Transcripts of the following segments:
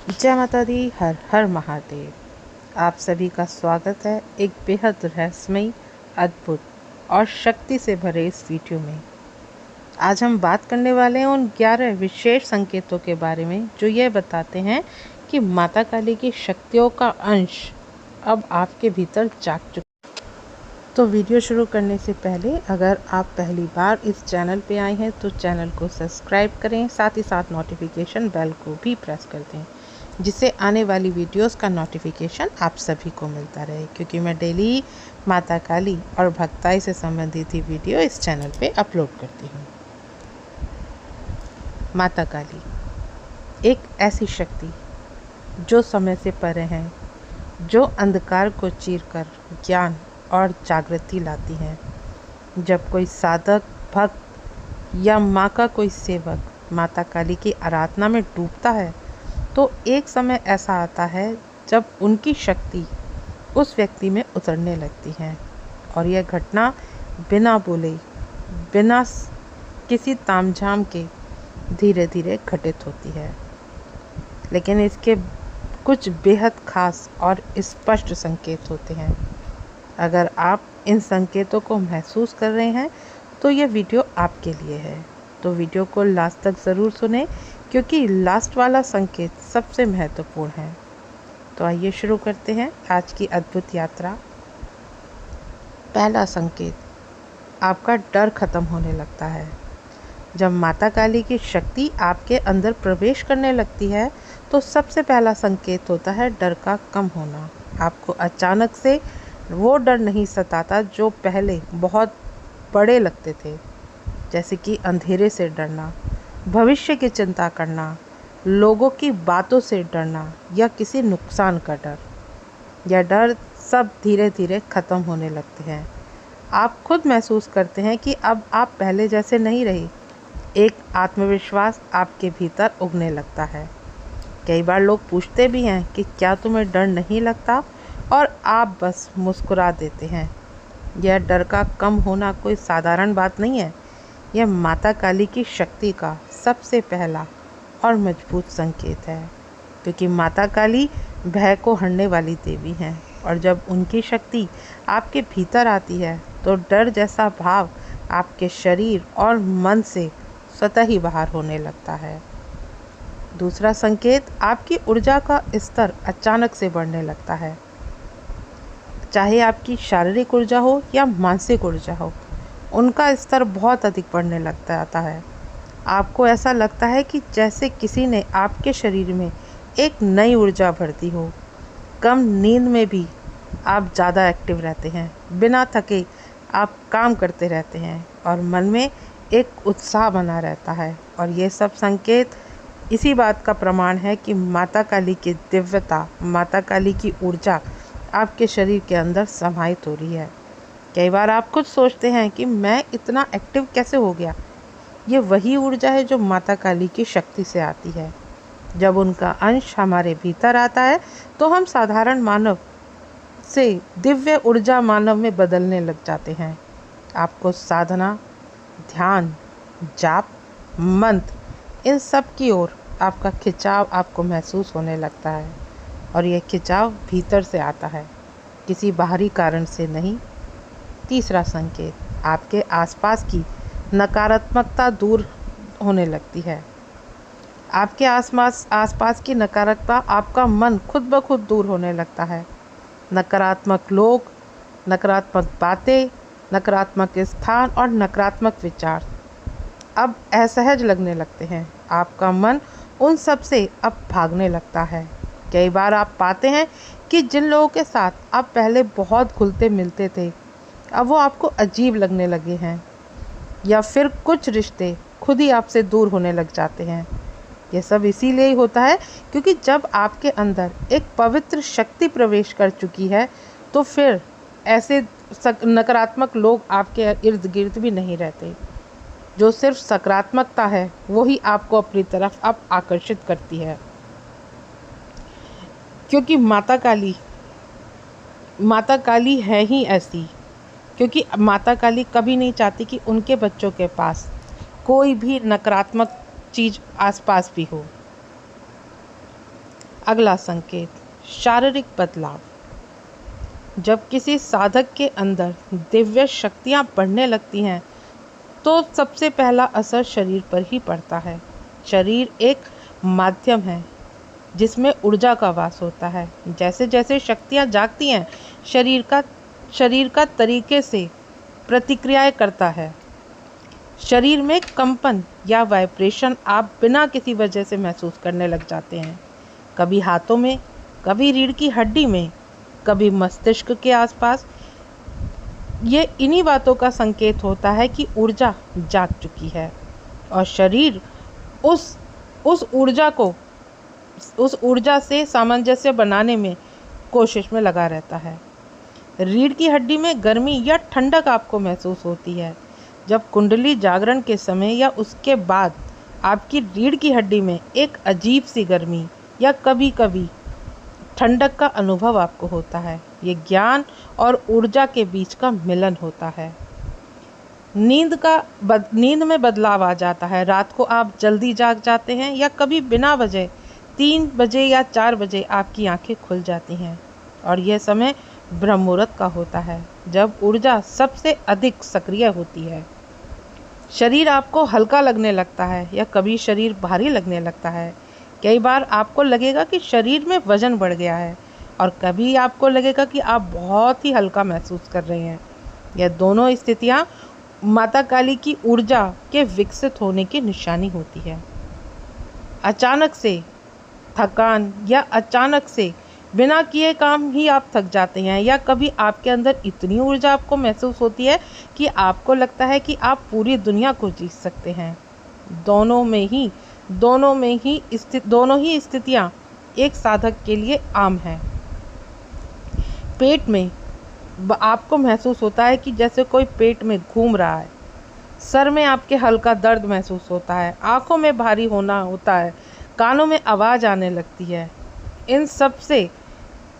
जय माता दी। हर हर महादेव। आप सभी का स्वागत है एक बेहद रहस्यमयी, अद्भुत और शक्ति से भरे इस वीडियो में। आज हम बात करने वाले हैं उन 11 विशेष संकेतों के बारे में जो ये बताते हैं कि माता काली की शक्तियों का अंश अब आपके भीतर जाग चुका। तो वीडियो शुरू करने से पहले अगर आप पहली बार इस चैनल पे आए हैं तो चैनल को सब्सक्राइब करें, साथ ही साथ नोटिफिकेशन बेल को भी प्रेस कर दें जिससे आने वाली वीडियोस का नोटिफिकेशन आप सभी को मिलता रहे, क्योंकि मैं डेली माता काली और भक्ताई से संबंधित ही वीडियो इस चैनल पे अपलोड करती हूँ। माता काली एक ऐसी शक्ति जो समय से परे है, जो अंधकार को चीरकर ज्ञान और जागृति लाती हैं। जब कोई साधक, भक्त या माँ का कोई सेवक माता काली की आराधना में डूबता है तो एक समय ऐसा आता है जब उनकी शक्ति उस व्यक्ति में उतरने लगती है, और यह घटना बिना बोले, बिना किसी तामझाम के धीरे धीरे घटित होती है। लेकिन इसके कुछ बेहद खास और स्पष्ट संकेत होते हैं। अगर आप इन संकेतों को महसूस कर रहे हैं तो यह वीडियो आपके लिए है। तो वीडियो को लास्ट तक ज़रूर सुनें, क्योंकि लास्ट वाला संकेत सबसे महत्वपूर्ण है। तो आइए शुरू करते हैं आज की अद्भुत यात्रा। पहला संकेत, आपका डर खत्म होने लगता है। जब माता काली की शक्ति आपके अंदर प्रवेश करने लगती है तो सबसे पहला संकेत होता है डर का कम होना। आपको अचानक से वो डर नहीं सताता जो पहले बहुत बड़े लगते थे, जैसे कि अंधेरे से डरना, भविष्य की चिंता करना, लोगों की बातों से डरना या किसी नुकसान का डर। यह डर सब धीरे धीरे ख़त्म होने लगते हैं। आप खुद महसूस करते हैं कि अब आप पहले जैसे नहीं रहे। एक आत्मविश्वास आपके भीतर उगने लगता है। कई बार लोग पूछते भी हैं कि क्या तुम्हें डर नहीं लगता, और आप बस मुस्कुरा देते हैं। यह डर का कम होना कोई साधारण बात नहीं है। यह माता काली की शक्ति का सबसे पहला और मजबूत संकेत है, क्योंकि माता काली भय को हरने वाली देवी हैं, और जब उनकी शक्ति आपके भीतर आती है तो डर जैसा भाव आपके शरीर और मन से स्वतः ही बाहर होने लगता है। दूसरा संकेत, आपकी ऊर्जा का स्तर अचानक से बढ़ने लगता है। चाहे आपकी शारीरिक ऊर्जा हो या मानसिक ऊर्जा हो, उनका स्तर बहुत अधिक बढ़ने लग जाता है। आपको ऐसा लगता है कि जैसे किसी ने आपके शरीर में एक नई ऊर्जा भर दी हो। कम नींद में भी आप ज़्यादा एक्टिव रहते हैं, बिना थके आप काम करते रहते हैं और मन में एक उत्साह बना रहता है। और ये सब संकेत इसी बात का प्रमाण है कि माता काली की दिव्यता, माता काली की ऊर्जा आपके शरीर के अंदर समाहित हो रही है। कई बार आप खुद सोचते हैं कि मैं इतना एक्टिव कैसे हो गया। ये वही ऊर्जा है जो माता काली की शक्ति से आती है। जब उनका अंश हमारे भीतर आता है तो हम साधारण मानव से दिव्य ऊर्जा मानव में बदलने लग जाते हैं। आपको साधना, ध्यान, जाप, मंत्र, इन सब की ओर आपका खिंचाव आपको महसूस होने लगता है, और यह खिंचाव भीतर से आता है, किसी बाहरी कारण से नहीं। तीसरा संकेत, आपके आसपास की नकारात्मकता दूर होने लगती है। आपके आसपास की नकारात्मकता, आपका मन खुद ब खुद दूर होने लगता है। नकारात्मक लोग, नकारात्मक बातें, नकारात्मक स्थान और नकारात्मक विचार अब असहज लगने लगते हैं। आपका मन उन सब से अब भागने लगता है। कई बार आप पाते हैं कि जिन लोगों के साथ आप पहले बहुत घुलते मिलते थे, अब वो आपको अजीब लगने लगे हैं, या फिर कुछ रिश्ते खुद ही आपसे दूर होने लग जाते हैं। यह सब इसीलिए होता है क्योंकि जब आपके अंदर एक पवित्र शक्ति प्रवेश कर चुकी है तो फिर ऐसे नकारात्मक लोग आपके इर्द गिर्द भी नहीं रहते। जो सिर्फ सकारात्मकता है वही आपको अपनी तरफ अब आकर्षित करती है, क्योंकि माता काली है ही ऐसी। क्योंकि माता काली कभी नहीं चाहती कि उनके बच्चों के पास कोई भी नकारात्मक चीज़ आसपास भी हो। अगला संकेत, शारीरिक बदलाव। जब किसी साधक के अंदर दिव्य शक्तियाँ बढ़ने लगती हैं तो सबसे पहला असर शरीर पर ही पड़ता है। शरीर एक माध्यम है जिसमें ऊर्जा का वास होता है। जैसे जैसे शक्तियाँ जागती हैं, शरीर का तरीके से प्रतिक्रियाएं करता है। शरीर में कंपन या वाइब्रेशन आप बिना किसी वजह से महसूस करने लग जाते हैं। कभी हाथों में, कभी रीढ़ की हड्डी में, कभी मस्तिष्क के आसपास। ये इन्हीं बातों का संकेत होता है कि ऊर्जा जाग चुकी है और शरीर उस ऊर्जा से सामंजस्य बनाने में कोशिश में लगा रहता है। रीढ़ की हड्डी में गर्मी या ठंडक आपको महसूस होती है। जब कुंडली जागरण के समय या उसके बाद आपकी रीढ़ की हड्डी में एक अजीब सी गर्मी या कभी कभी ठंडक का अनुभव आपको होता है। ये ज्ञान और ऊर्जा के बीच का मिलन होता है। नींद में बदलाव आ जाता है। रात को आप जल्दी जाग जाते हैं या कभी बिना वजह 3 बजे या 4 बजे आपकी आंखें खुल जाती हैं और यह समय ब्रह्म मुहूर्त का होता है, जब ऊर्जा सबसे अधिक सक्रिय होती है। शरीर आपको हल्का लगने लगता है या कभी शरीर भारी लगने लगता है। कई बार आपको लगेगा कि शरीर में वजन बढ़ गया है और कभी आपको लगेगा कि आप बहुत ही हल्का महसूस कर रहे हैं। यह दोनों स्थितियां माता काली की ऊर्जा के विकसित होने की निशानी होती है। अचानक से थकान या अचानक से बिना किए काम ही आप थक जाते हैं या कभी आपके अंदर इतनी ऊर्जा आपको महसूस होती है कि आपको लगता है कि आप पूरी दुनिया को जीत सकते हैं। दोनों ही स्थितियां एक साधक के लिए आम हैं। पेट में आपको महसूस होता है कि जैसे कोई पेट में घूम रहा है। सर में आपके हल्का दर्द महसूस होता है। आंखों में भारी होना होता है। कानों में आवाज़ आने लगती है। इन सब से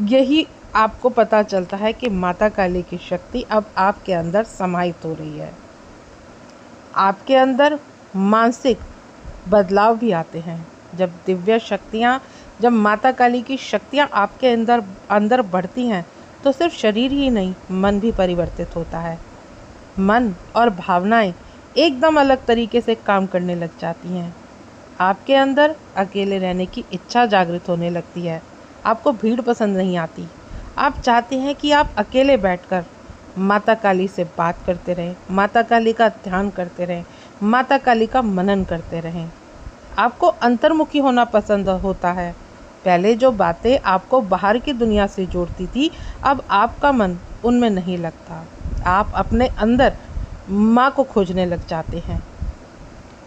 यही आपको पता चलता है कि माता काली की शक्ति अब आपके अंदर समाहित हो रही है। आपके अंदर मानसिक बदलाव भी आते हैं। जब माता काली की शक्तियाँ आपके अंदर बढ़ती हैं तो सिर्फ शरीर ही नहीं, मन भी परिवर्तित होता है। मन और भावनाएं एकदम अलग तरीके से काम करने लग जाती हैं। आपके अंदर अकेले रहने की इच्छा जागृत होने लगती है। आपको भीड़ पसंद नहीं आती। आप चाहते हैं कि आप अकेले बैठकर माता काली से बात करते रहें, माता काली का ध्यान करते रहें, माता काली का मनन करते रहें। आपको अंतर्मुखी होना पसंद होता है। पहले जो बातें आपको बाहर की दुनिया से जोड़ती थी, अब आपका मन उनमें नहीं लगता। आप अपने अंदर माँ को खोजने लग जाते हैं।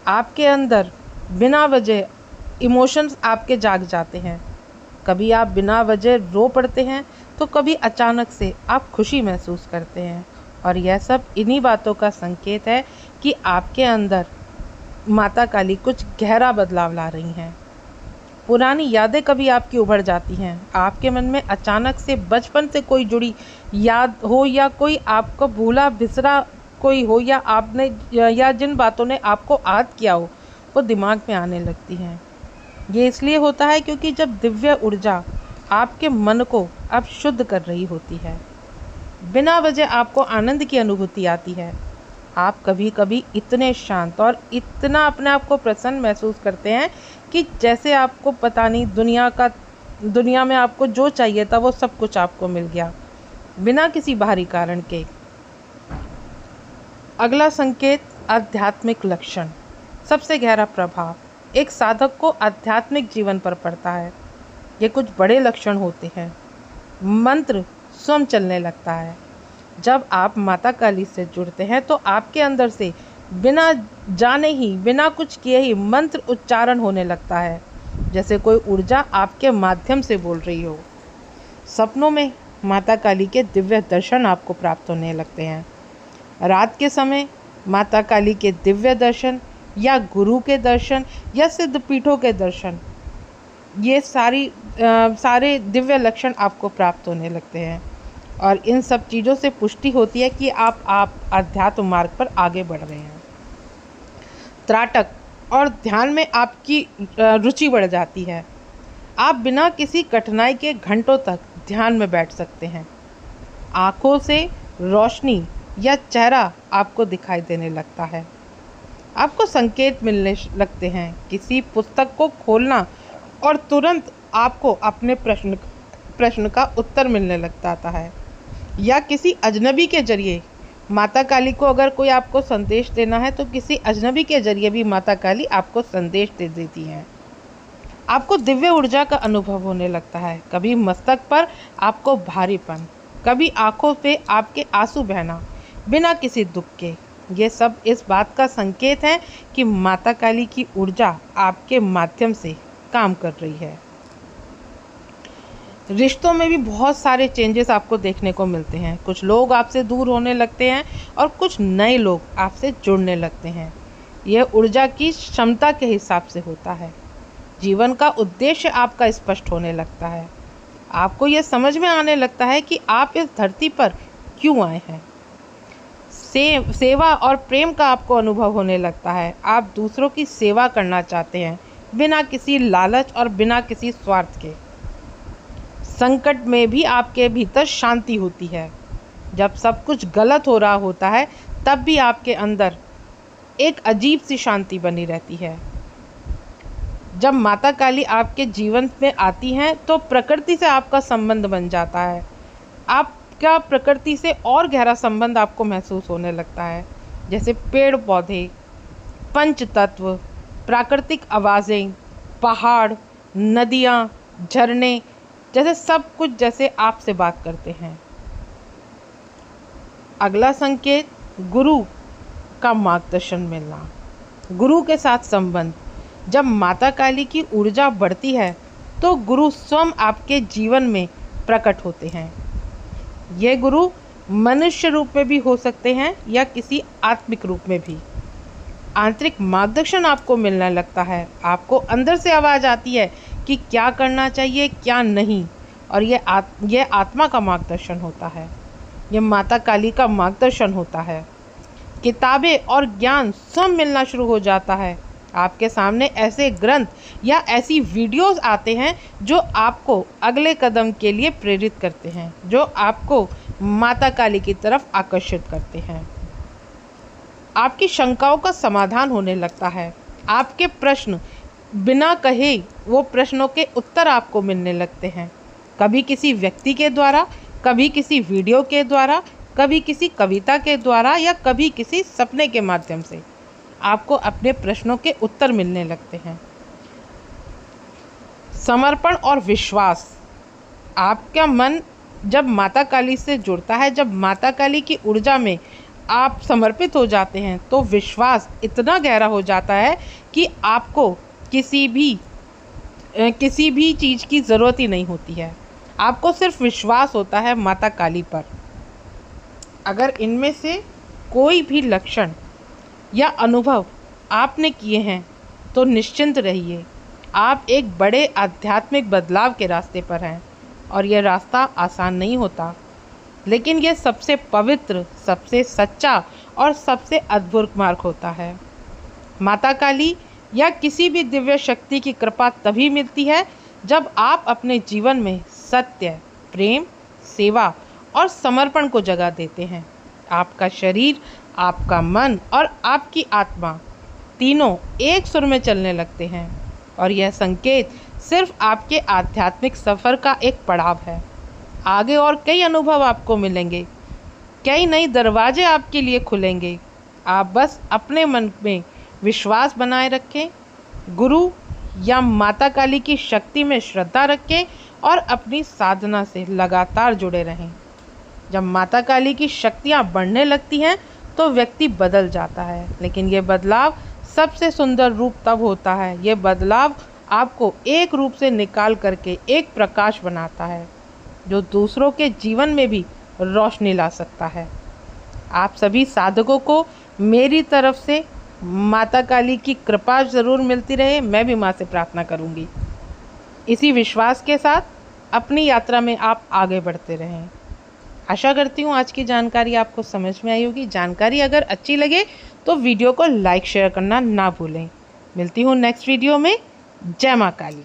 आपके अंदर बिना वजह इमोशंस आपके जाग जाते हैं। कभी आप बिना वजह रो पड़ते हैं तो कभी अचानक से आप खुशी महसूस करते हैं और यह सब इन्हीं बातों का संकेत है कि आपके अंदर माता काली कुछ गहरा बदलाव ला रही हैं। पुरानी यादें कभी आपकी उभर जाती हैं। आपके मन में अचानक से बचपन से कोई जुड़ी याद हो या कोई आपको भूला बिसरा कोई हो या जिन बातों ने आपको आहत किया हो वो दिमाग में आने लगती हैं। ये इसलिए होता है क्योंकि जब दिव्य ऊर्जा आपके मन को अब शुद्ध कर रही होती है, बिना वजह आपको आनंद की अनुभूति आती है। आप कभी कभी इतने शांत और इतना अपने आप को प्रसन्न महसूस करते हैं कि जैसे आपको पता नहीं दुनिया में आपको जो चाहिए था वो सब कुछ आपको मिल गया बिना किसी बाहरी कारण के। अगला संकेत, आध्यात्मिक लक्षण। सबसे गहरा प्रभाव एक साधक को आध्यात्मिक जीवन पर पड़ता है। ये कुछ बड़े लक्षण होते हैं। मंत्र स्वयं चलने लगता है। जब आप माता काली से जुड़ते हैं तो आपके अंदर से बिना जाने ही, बिना कुछ किए ही मंत्र उच्चारण होने लगता है, जैसे कोई ऊर्जा आपके माध्यम से बोल रही हो। सपनों में माता काली के दिव्य दर्शन आपको प्राप्त होने लगते हैं। रात के समय माता काली के दिव्य दर्शन या गुरु के दर्शन या सिद्ध पीठों के दर्शन, ये सारे दिव्य लक्षण आपको प्राप्त होने लगते हैं और इन सब चीज़ों से पुष्टि होती है कि आप आध्यात्म मार्ग पर आगे बढ़ रहे हैं। त्राटक और ध्यान में आपकी रुचि बढ़ जाती है। आप बिना किसी कठिनाई के घंटों तक ध्यान में बैठ सकते हैं। आँखों से रोशनी या चेहरा आपको दिखाई देने लगता है। आपको संकेत मिलने लगते हैं। किसी पुस्तक को खोलना और तुरंत आपको अपने प्रश्न का उत्तर मिलने लगता है। या किसी अजनबी के जरिए माता काली को अगर कोई आपको संदेश देना है तो किसी अजनबी के जरिए भी माता काली आपको संदेश दे देती हैं। आपको दिव्य ऊर्जा का अनुभव होने लगता है। कभी मस्तक पर आपको भारीपन, कभी आंखों पे आपके आंसू बहना बिना किसी दुख के। ये सब इस बात का संकेत है कि माता काली की ऊर्जा आपके माध्यम से काम कर रही है। रिश्तों में भी बहुत सारे चेंजेस आपको देखने को मिलते हैं। कुछ लोग आपसे दूर होने लगते हैं और कुछ नए लोग आपसे जुड़ने लगते हैं। यह ऊर्जा की क्षमता के हिसाब से होता है। जीवन का उद्देश्य आपका स्पष्ट होने लगता है। आपको यह समझ में आने लगता है कि आप इस धरती पर क्यों आए हैं। सेवा और प्रेम का आपको अनुभव होने लगता है। आप दूसरों की सेवा करना चाहते हैं बिना किसी लालच और बिना किसी स्वार्थ के। संकट में भी आपके भीतर शांति होती है। जब सब कुछ गलत हो रहा होता है तब भी आपके अंदर एक अजीब सी शांति बनी रहती है। जब माता काली आपके जीवन में आती हैं तो प्रकृति से आपका संबंध बन जाता है। आपका प्रकृति से और गहरा संबंध आपको महसूस होने लगता है। जैसे पेड़ पौधे, पंच तत्व, प्राकृतिक आवाज़ें, पहाड़, नदियाँ, झरने, जैसे सब कुछ जैसे आपसे बात करते हैं। अगला संकेत, गुरु का मार्गदर्शन मिलना। गुरु के साथ संबंध। जब माता काली की ऊर्जा बढ़ती है तो गुरु स्वयं आपके जीवन में प्रकट होते हैं। ये गुरु मनुष्य रूप में भी हो सकते हैं या किसी आत्मिक रूप में भी। आंतरिक मार्गदर्शन आपको मिलने लगता है। आपको अंदर से आवाज़ आती है कि क्या करना चाहिए क्या नहीं, और ये आत्मा का मार्गदर्शन होता है। ये माता काली का मार्गदर्शन होता है। किताबें और ज्ञान सब मिलना शुरू हो जाता है। आपके सामने ऐसे ग्रंथ या ऐसी वीडियोस आते हैं जो आपको अगले कदम के लिए प्रेरित करते हैं, जो आपको माता काली की तरफ आकर्षित करते हैं। आपकी शंकाओं का समाधान होने लगता है। आपके प्रश्न बिना कहे वो प्रश्नों के उत्तर आपको मिलने लगते हैं। कभी किसी व्यक्ति के द्वारा, कभी किसी वीडियो के द्वारा, कभी किसी कविता के द्वारा या कभी किसी सपने के माध्यम से आपको अपने प्रश्नों के उत्तर मिलने लगते हैं। समर्पण और विश्वास। आपका मन जब माता काली से जुड़ता है, जब माता काली की ऊर्जा में आप समर्पित हो जाते हैं तो विश्वास इतना गहरा हो जाता है कि आपको किसी भी चीज़ की ज़रूरत ही नहीं होती है। आपको सिर्फ विश्वास होता है माता काली पर। अगर इनमें से कोई भी लक्षण या अनुभव आपने किए हैं तो निश्चिंत रहिए, आप एक बड़े आध्यात्मिक बदलाव के रास्ते पर हैं। और यह रास्ता आसान नहीं होता, लेकिन यह सबसे पवित्र, सबसे सच्चा और सबसे अद्भुत मार्ग होता है। माता काली या किसी भी दिव्य शक्ति की कृपा तभी मिलती है जब आप अपने जीवन में सत्य, प्रेम, सेवा और समर्पण को जगह देते हैं। आपका शरीर, आपका मन और आपकी आत्मा तीनों एक सुर में चलने लगते हैं, और यह संकेत सिर्फ आपके आध्यात्मिक सफ़र का एक पड़ाव है। आगे और कई अनुभव आपको मिलेंगे, कई नए दरवाजे आपके लिए खुलेंगे। आप बस अपने मन में विश्वास बनाए रखें, गुरु या माता काली की शक्ति में श्रद्धा रखें और अपनी साधना से लगातार जुड़े रहें। जब माता काली की शक्तियाँ बढ़ने लगती हैं तो व्यक्ति बदल जाता है, लेकिन ये बदलाव सबसे सुंदर रूप तब होता है। ये बदलाव आपको एक रूप से निकाल करके एक प्रकाश बनाता है जो दूसरों के जीवन में भी रोशनी ला सकता है। आप सभी साधकों को मेरी तरफ से माता काली की कृपा ज़रूर मिलती रहे। मैं भी माँ से प्रार्थना करूँगी। इसी विश्वास के साथ अपनी यात्रा में आप आगे बढ़ते रहें। आशा करती हूँ आज की जानकारी आपको समझ में आई होगी। जानकारी अगर अच्छी लगे तो वीडियो को लाइक शेयर करना ना भूलें। मिलती हूँ नेक्स्ट वीडियो में। जय माँ काली।